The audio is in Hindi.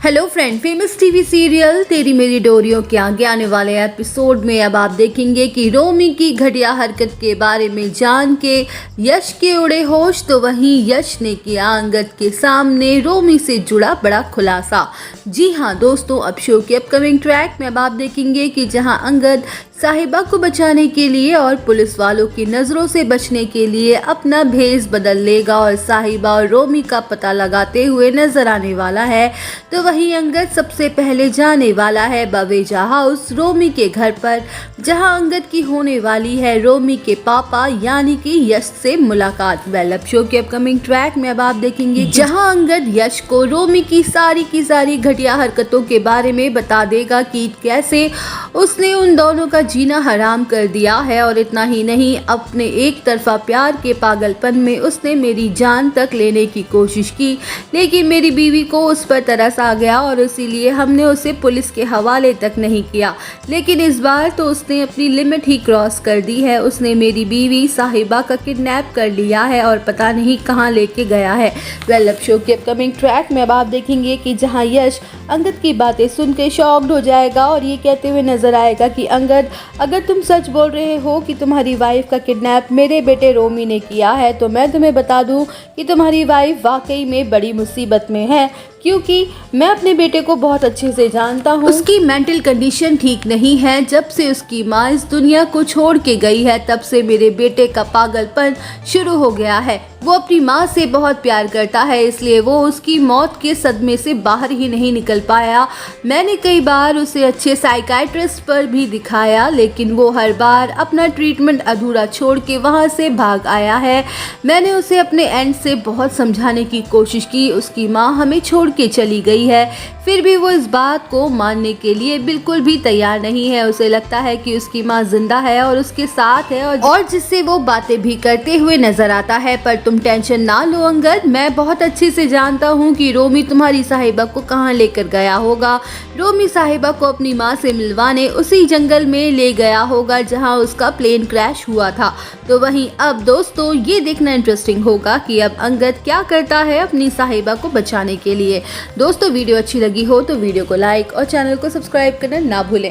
Hello friend, famous TV serial तेरी मेरी डोरियों के आगे आने वाले एपिसोड में अब आप देखेंगे कि रोमी की घटिया हरकत के बारे में जान के यश के उड़े होश, तो वहीं यश ने किया अंगद के सामने रोमी से जुड़ा बड़ा खुलासा। जी हाँ दोस्तों, अब शो के अपकमिंग ट्रैक में अब आप देखेंगे कि जहां अंगद साहिबा को बचाने के लिए और पुलिस वालों की नज़रों से बचने के लिए अपना भेष बदल लेगा और साहिबा और रोमी का पता लगाते हुए नजर आने वाला है, तो वहीं अंगद सबसे पहले जाने वाला है बवेजा हाउस रोमी के घर पर, जहां अंगद की होने वाली है रोमी के पापा यानी कि यश से मुलाकात। अब शो के अपकमिंग ट्रैक में अब आप देखेंगे जहां अंगद यश को रोमी की सारी घटिया हरकतों के बारे में बता देगा कि कैसे उसने उन दोनों का जीना हराम कर दिया है, और इतना ही नहीं, अपने एक तरफा प्यार के पागलपन में उसने मेरी जान तक लेने की कोशिश की, लेकिन मेरी बीवी को उस पर तरस आ गया और इसीलिए हमने उसे पुलिस के हवाले तक नहीं किया। लेकिन इस बार तो उसने अपनी लिमिट ही क्रॉस कर दी है। उसने मेरी बीवी साहिबा का किडनैप कर लिया है और पता नहीं कहाँ लेके गया है। अब शो के अपकमिंग ट्रैक में अब आप देखेंगे कि जहाँ यश अंगद की बातें सुन के शॉक्ड हो जाएगा और ये कहते हुए नजर आएगा कि अंगद, अगर तुम सच बोल रहे हो कि तुम्हारी वाइफ का किडनैप मेरे बेटे रोमी ने किया है, तो मैं तुम्हें बता दूं कि तुम्हारी वाइफ वाकई में बड़ी मुसीबत में है, क्योंकि मैं अपने बेटे को बहुत अच्छे से जानता हूँ। उसकी मेंटल कंडीशन ठीक नहीं है। जब से उसकी माँ इस दुनिया को छोड़ के गई है, तब से मेरे बेटे का पागलपन शुरू हो गया है। वो अपनी माँ से बहुत प्यार करता है, इसलिए वो उसकी मौत के सदमे से बाहर ही नहीं निकल पाया। मैंने कई बार उसे अच्छे साइकाइट्रिस्ट पर भी दिखाया, लेकिन वो हर बार अपना ट्रीटमेंट अधूरा छोड़ के वहाँ से भाग आया है। मैंने उसे अपने एंड से बहुत समझाने की कोशिश की, उसकी माँ हमें छोड़ के चली गई है, फिर भी वो इस बात को मानने के लिए बिल्कुल भी तैयार नहीं है। उसे लगता है कि उसकी माँ जिंदा है और उसके साथ है, और जिससे वो बातें भी करते हुए नजर आता है। पर तुम टेंशन ना लो अंगद, मैं बहुत अच्छे से जानता हूँ कि रोमी तुम्हारी साहिबा को कहाँ लेकर गया होगा। रोमी साहिबा को अपनी माँ से मिलवाने उसी जंगल में ले गया होगा जहाँ उसका प्लेन क्रैश हुआ था। तो वहीं अब दोस्तों ये देखना इंटरेस्टिंग होगा कि अब अंगद क्या करता है अपनी साहिबा को बचाने के लिए। दोस्तों वीडियो अच्छी लगी हो तो वीडियो को लाइक और चैनल को सब्सक्राइब करना ना भूलें।